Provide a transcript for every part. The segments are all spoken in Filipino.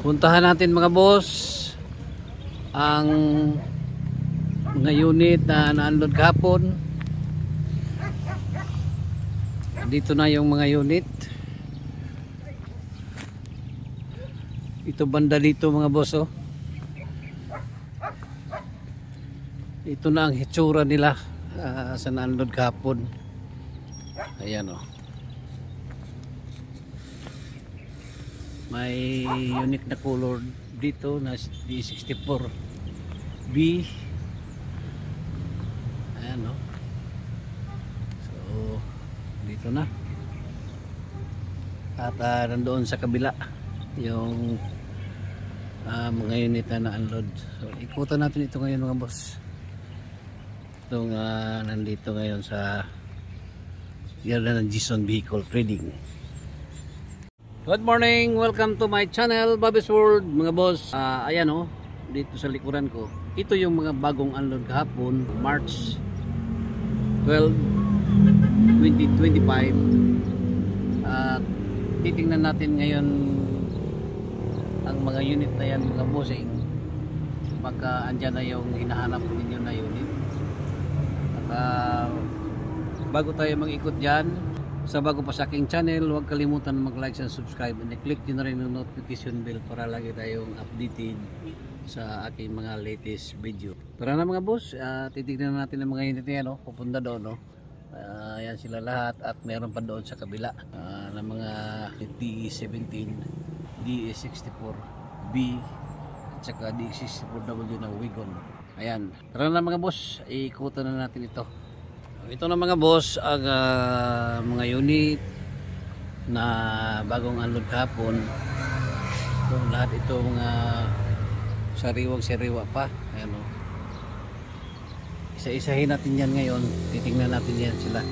Puntahan natin mga boss ang mga unit na na-unload kahapon. Dito na yung mga unit. Ito banda dito mga boss, oh. Ito na ang hitsura nila sa na-unload kahapon. Ayan, oh. May unique na color dito na D64B. Ayan, no? So dito na. At nandoon sa kabila yung mga unit na na-unload. So ikutan natin ito ngayon mga boss. Itong nandito ngayon sa yarda ng Jason Vehicle Trading. Good morning, welcome to my channel, Bobby's World mga boss. Ayan, oh, dito sa likuran ko, ito yung mga bagong unload kahapon, March 12, 2025. Titingnan natin ngayon ang mga unit na yan mga bossing, baka andyan na yung hinahanap ninyo na unit. At bago tayo mag-ikot dyan, sa bago pa sa aking channel, huwag kalimutan mag-like and subscribe, and i-click nyo na rin yung notification bell para lagi tayong updated sa aking mga latest video. Tara na mga boss, titignan natin ang mga unit niya, no? Pupunta doon, no? Ayan sila lahat, at meron pa doon sa kabila na mga DE17, DE64B at saka DE64W na Wagon. Ayan, tara na mga boss, ikutan na natin ito. Ito na mga boss ang mga unit na bagong unload kahapon. Lahat ito mga sariwang-sariwa pa. Ayan, o. Isa-isahin natin yan ngayon. Titingnan natin yan sila.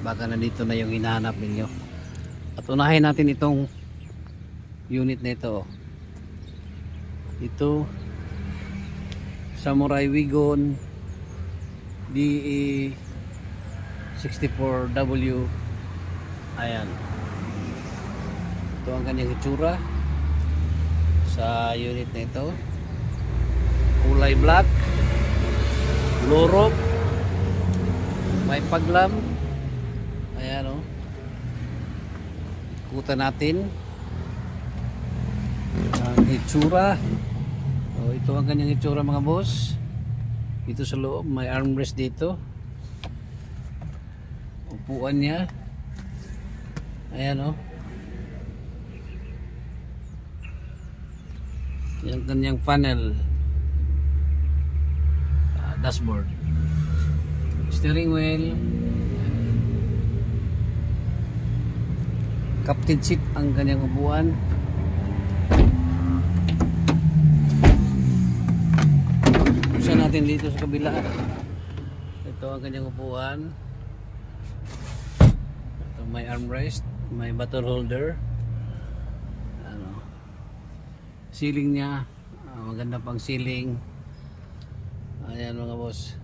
Baka nandito na yung hinahanap ninyo. At unahin natin itong unit na ito. Ito Samurai Wagon DE64W. Ayan, ito ang kanyang itsura sa unit na ito. Kulay black, lorok, may paglam. Ayan, oh. Ikutan natin ang itsura. Ito ang kanyang itsura mga boss. Dito sa loob may armrest dito, upuan niya. Ayan, oh. Yung kanyang panel, dashboard, steering wheel, captain seat ang kanyang upuan. Natin dito sa kabila, ito ang kanyang upuan. Ito may armrest, may bottle holder, ano, ceiling niya, maganda pang ceiling. Ayan mga boss,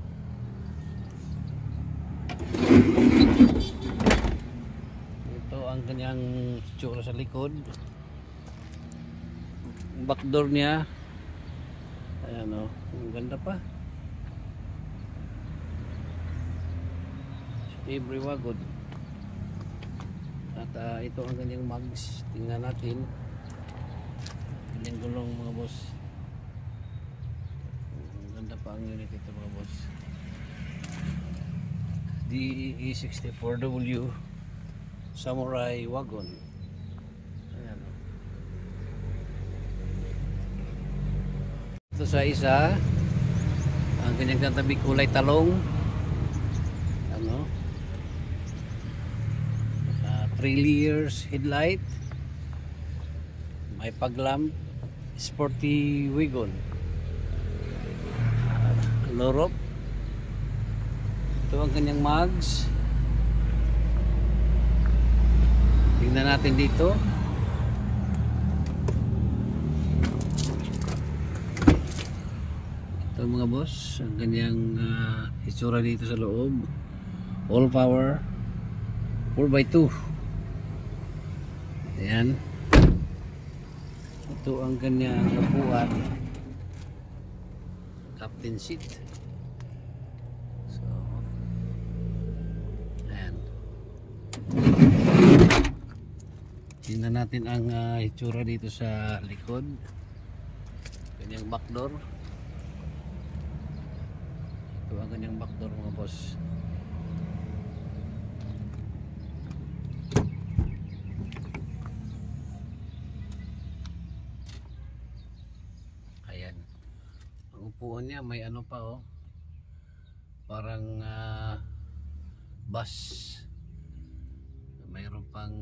ito ang kanyang tsura sa likod. Back door niya, ayan, oh, ang ganda pa. Every wagon. At ito ang kanyang mags. Tingnan natin kanyang gulong mga boss. Ang ganda pa ang unit ito mga boss. DE64W Samurai Wagon. Ayan, oh. Ito sa isa, ang kanyang katabi kulay talong. Ano, 3 layers headlight, may paglamp, sporty wagon, lorop. Ito ang kanyang mags. Tingnan natin dito. Ito mga boss, ang kanyang itsura dito sa loob. All power 4x2. Ayan. Ito ang kanyang upuan, captain seat. So ayan, tingnan natin ang itsura dito sa likod. Kanyang back door. Ito ang kanyang back door mga boss. Ayan, ang upuan niya may ano pa oh, parang bus. Mayroon pang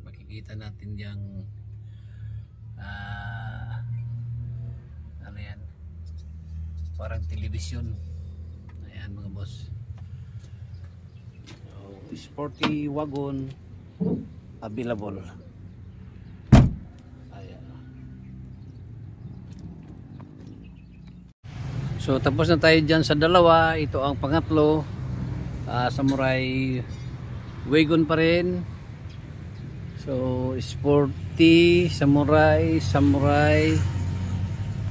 makikita natin yung ano yan, parang telebisyon. Ayan mga boss. So, sporty wagon available. Ayan. So tapos na tayo dyan sa dalawa. Ito ang pangatlo, Samurai wagon pa rin. So sporty Samurai.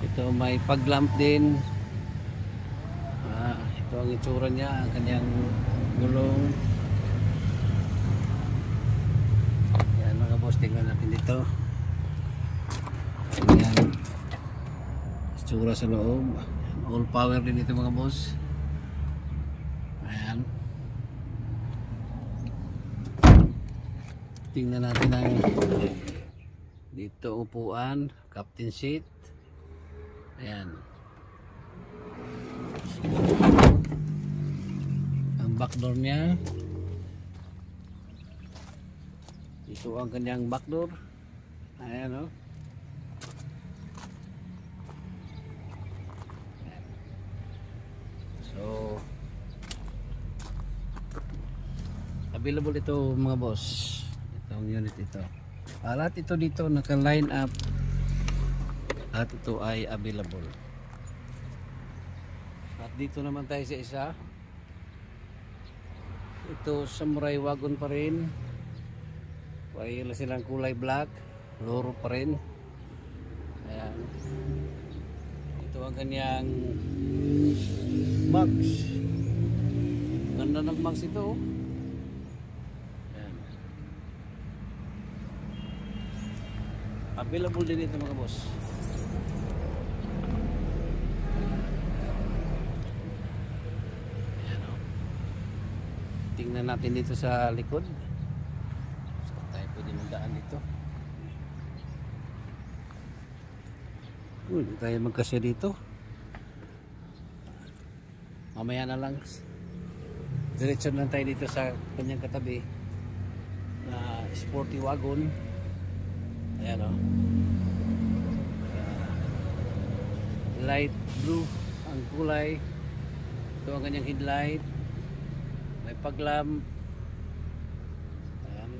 Ito may paglamp din. Ito ang itsura niya, ang kanyang gulong. Yan mga boss, tingnan natin dito. Yan, itsura sa loob. All power din ito mga boss. Ayan. Tingnan natin ang dito upuan, captain seat. Ayan. Ang back door niya. Ito ang kanyang back door. Ayan o. So available ito mga boss. Itong unit ito. Lahat ito dito naka-line up. At ito ay available. At dito naman tayo sa isa. Ito Samurai wagon pa rin. Wala silang kulay black. Loro pa rin. Ayan. Ito ang kanyang mags. Ganda ng mags ito. Ayan. Available din ito mga boss. Tingnan natin dito sa likod. So, tayo pwede magdaan dito. Hindi tayo magkasya dito. Mamaya na lang. Diretso lang tayo dito sa kanyang katabi na sporty wagon. Ayan o. Light blue ang kulay. Ito ang kanyang headlight. May paglamp. Ayan.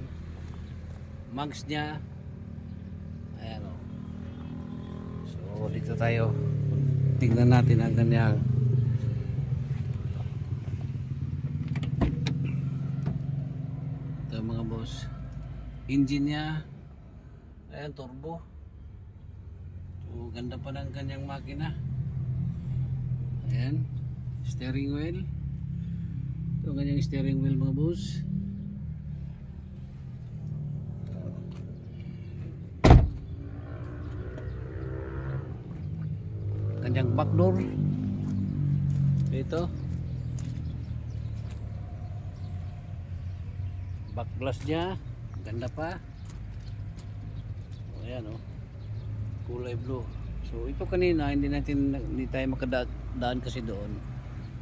Mags niya. Ayan o. So dito tayo. Tingnan natin ang kanyang ito mga boss. Engine niya. Ayan, turbo. So ganda pa ng kanyang makina. Ayan. Steering wheel. Ito ang kanyang steering wheel mga boss. Kanyang back door. Ito. Back glass niya. Ganda pa. Ayan o. Kulay blue. So ito kanina hindi tayo makadaan kasi doon.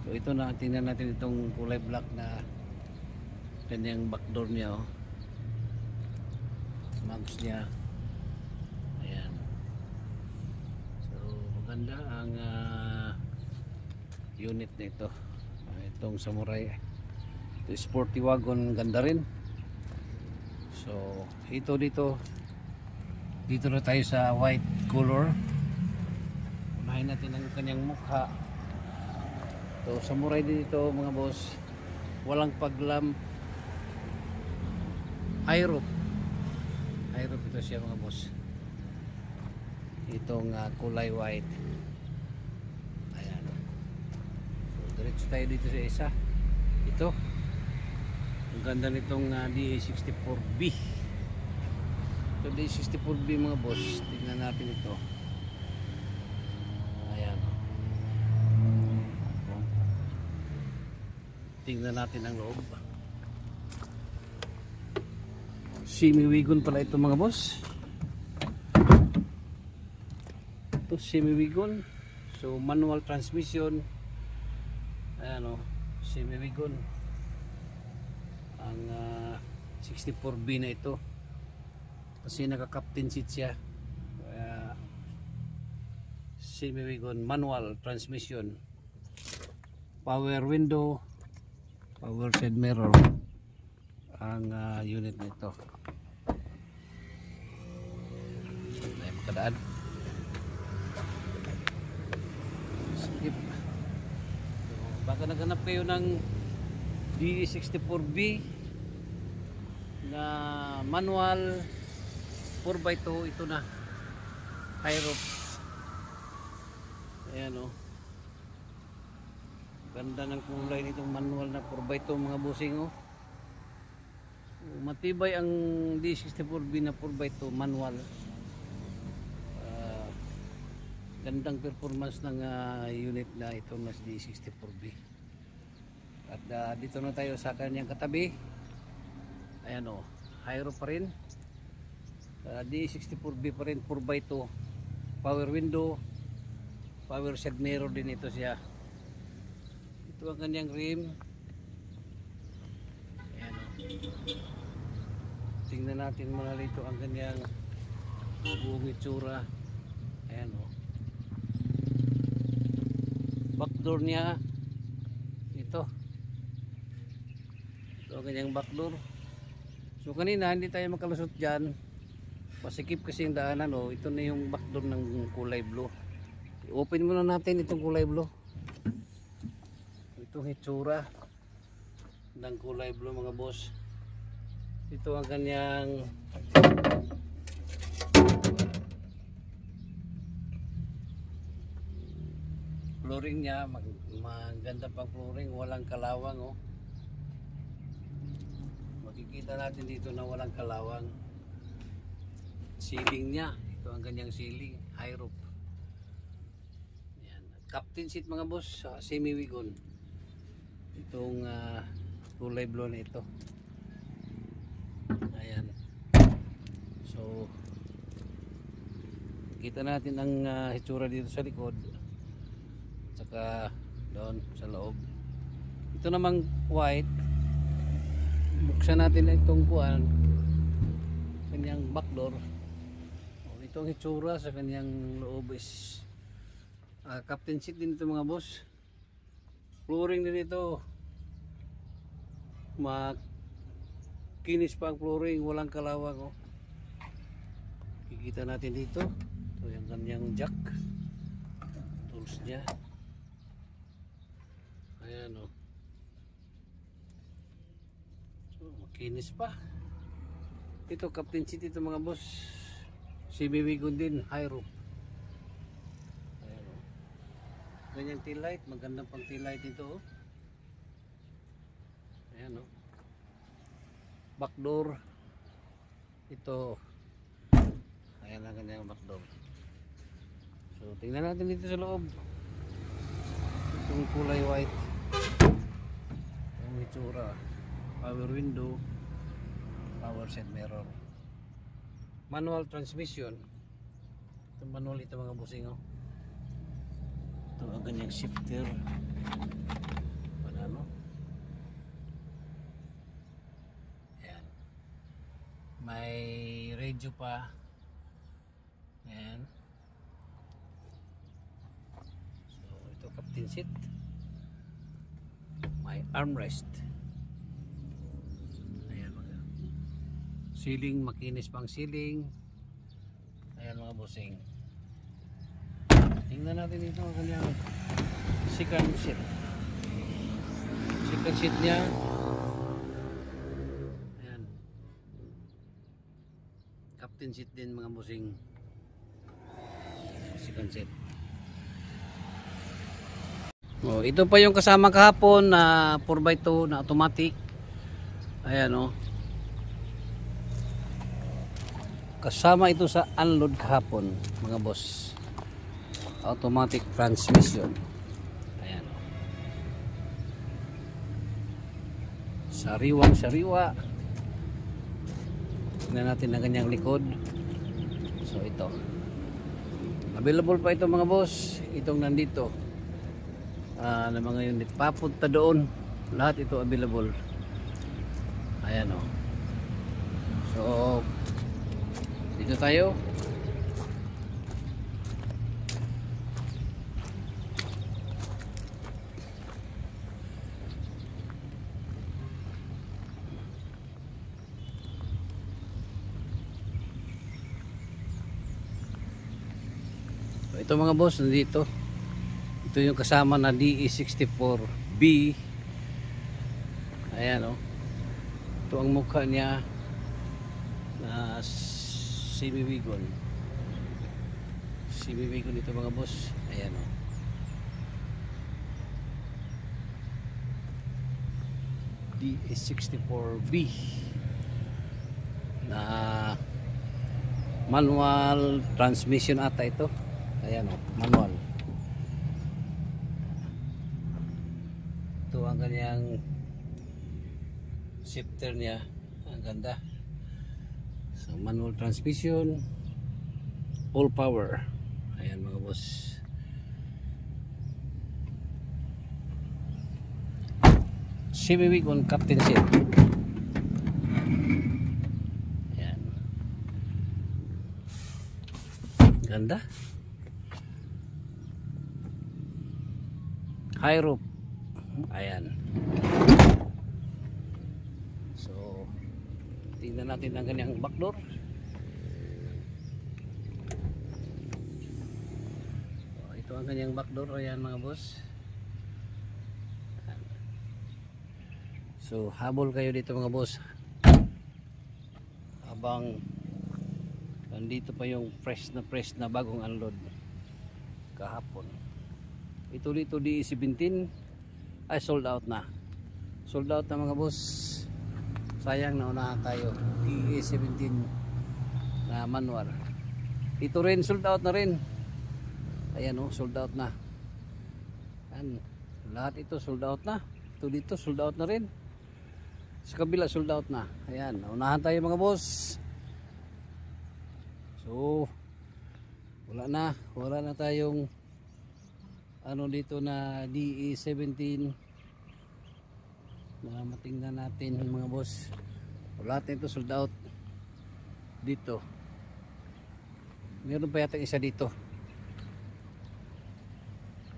So ito na, tingnan natin itong kulay black na kanyang back door niya oh. Mags niya. Ayan. So maganda ang unit na ito. Itong Samurai. Ito sporty wagon, ganda rin. So ito dito na tayo sa white color. Unahin natin ang kanyang mukha. So Samurai dito mga boss, walang paglamp. High roof ito siya mga boss. itong kulay white. Ayan. So diretso tayo dito sa isa. Ito. Ang ganda nitong DA64B. Ito DA64B mga boss. Tingnan natin ito. Ayan. Tingnan natin ang loob. Semi-wagon pala ito mga boss. Ito semi-wagon. So manual transmission. Ayan o. Semi-wagon. Ang 64B na ito. Kasi naka-captain seat siya. Semi-wagon manual transmission. Power window. Power side mirror. Ang unit nito. Ay makadaan. Skip. So, baka naghanap kayo ng DA64B na manual 4x2, ito na. High roof. Ayan o. Ganda ng kulay nitong manual na 4x2 mga busing o. Matibay ang D64B na 4x2 manual. Gandang performance ng unit na ito na D64B. At dito na tayo sa kanyang katabi. Ayan o, high roof pa rin. D64B pa rin, 4x2. Power window, power side mirror din ito siya. Ito ang kanyang rim. Ayan o. Tingnan natin mga rito ang kanyang buong itsura. Ayan o. Back door niya ito. Ito ang kanyang back door. So kanina hindi tayo makalusot dyan. Pasikip kasi yung daanan o. Ito na yung back door ng kulay blue. I-open muna natin itong kulay blue. Itong itsura ng kulay blue mga boss. Ito ang kanyang flooring niya. Maganda pang flooring, walang kalawang oh. Makikita natin dito na walang kalawang. Ceiling niya, ito ang kanyang ceiling, high roof. Yan. Captain seat mga boss, semi-wagon. Itong kulay blue na ito. Ayan. So kita natin ang hitsura dito sa likod. Saka doon sa loob. Ito namang white. Buksan natin itong kuan. Kanyang back door. Ito ang hitsura sa kanyang loob is captain seat din ito mga boss. Flooring din ito. Kinis pa ang flooring, walang kalawang oh. Kikita natin dito. Ito yung kanyang jack. Tools niya. Ayan oh. So, makinis pa. Ito captain seat ito mga boss. Semi-wagon din, high roof. Ayan oh. Ganyang tail light, magandang pang tail light ito oh. Ayan oh. Back door ito. Ayan ang kanyang back door. So tingnan natin dito sa loob. Itong kulay white. Ang itsura. Power window, power side mirror, manual transmission. Itong manual ito mga busing oh. Ito ang kanyang shifter. Ano? May radio pa. Ayan. So ito captain seat. May armrest. Ayan mga. Ceiling, makinis pang ceiling. Ayan mga bossing. Tingnan natin ito ang kanyang second seat. Second seat niya. Captain seat din mga bossing. second set. Oh, ito pa yung kasama kahapon na 4x2 na automatic. Ayan oh. Kasama ito sa unload kahapon mga boss. Automatic transmission. Ayan oh. Sariwang sariwa. Tingnan natin na ganyang likod. So ito. Available pa ito mga boss. Itong nandito. Na mga unit papunta doon, lahat ito available. Ayan o. So dito tayo. So ito mga boss, nandito. Ito yung kasama na DE64B. Ayan o. Ito ang mukha niya na semi-wagon. Semi-wagon ito mga boss. Ayan o. DE64B na manual transmission ata ito. Ayan o, manual. Ito ang kanyang shifter niya, ang ganda. So manual transmission, all power. Ayan mga boss. Semi-wagon captain seat. Ayan. Ganda. High roof. Ayan. So tingnan natin ang kanyang back door. So, ito ang kanyang back door. Ayan mga boss. Ayan. So habol kayo dito mga boss habang nandito pa yung fresh na bagong unload kahapon. Ito dito DE17 ay sold out na. Sold out na mga boss. Sayang na unahan tayo. DE17 na manual. Ito rin sold out na rin. Ayan oh, sold out na. Ayan. Lahat ito sold out na. Ito dito sold out na rin. Sa kabila sold out na. Ayan, unahan tayo mga boss. So wala na tayong ano dito na DE17 na matingnan natin mga boss. Lahat nito sold out dito. Meron pa yata isa dito.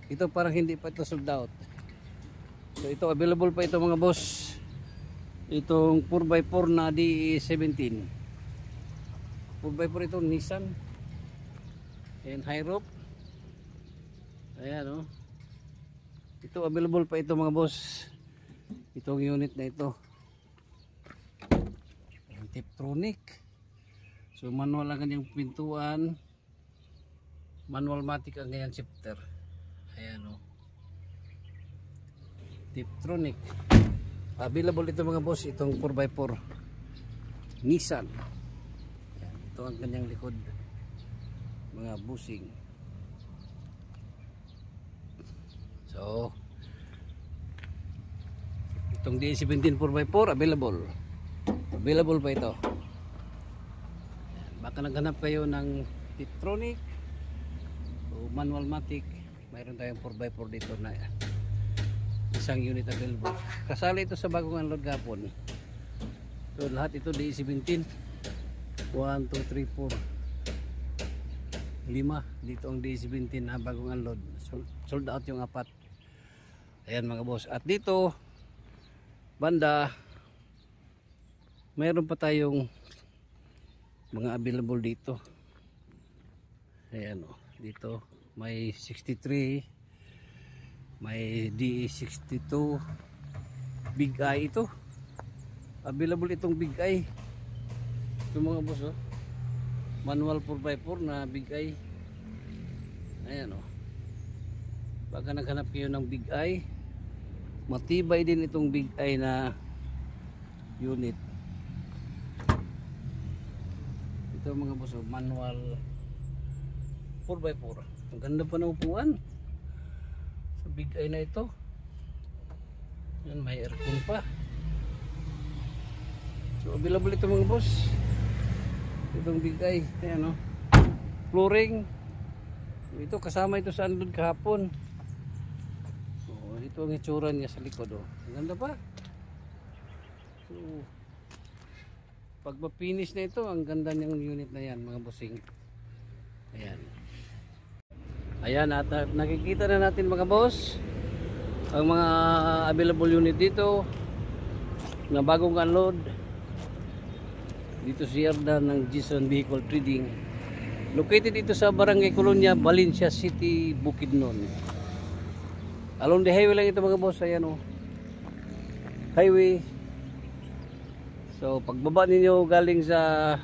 Ito parang hindi pa ito sold out. So ito available pa ito mga boss. Itong 4x4 na DE17. 4x4 ito Nissan. And high roof. Ayan o. Ito available pa ito mga boss. Itong unit na ito. Tiptronic. So manual ang kanyang pintuan. Manual matic ang kanyang shifter. Ayan o. Tiptronic. Available ito mga boss. Itong 4x4 Nissan. Ayan. Ito ang kanyang likod. Mga busing. So itong DE17 4x4 available pa ito. Baka naghanap kayo ng Tiptronic o manual matic, mayroon tayong 4x4 dito na isang unit available. Kasali ito sa bagong unload gapon. So lahat ito DE17 1, 2, 3, 4 5 dito ang DE17 na bagong unload. Sold out yung apat. Ayan mga boss. At dito banda mayroon pa tayong mga available dito. Ayan o. Dito may 63, may DE62 Big Eye ito. Available itong Big Eye. Ito mga boss oh. Manual 4x4 na Big Eye. Ayan o. Baka naghanap kayo ng Big Eye. Matibay din itong Big Eye na unit. Ito mga boss, manual 4x4. Ang ganda pa ng upuan sa Big Eye na ito. Yan, may aircon pa. So available ito mga boss. Itong Big Eye. Ayan o. Flooring. Ito kasama ito sa unload kahapon. Ito ang itsura niya sa likod. Ang ganda pa. So pag ma-finish na ito, ang ganda ng unit na yan mga bossing. Ayan. Ayan, at nakikita na natin mga boss ang mga available unit dito na bagong unload dito sa yarda ng Jason Vehicle Trading, located dito sa Barangay Colonia, Valencia City, Bukidnon. Along the highway lang ito mga boss. Ayan o, highway. So pagbaba ninyo galing sa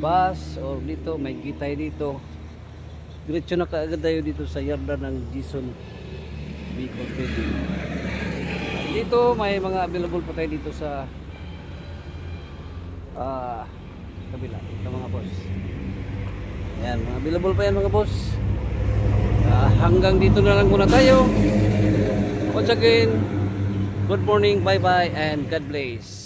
bus o dito, may gitay dito, diretso na kaagad tayo dito sa yarda ng Jason Vehicle Trading. Dito may mga available pa tayo dito sa kabila. Ito mga boss. Ayan, mga available pa yan mga boss. Hanggang dito na lang muna tayo. Once again, good morning, bye bye, and God bless.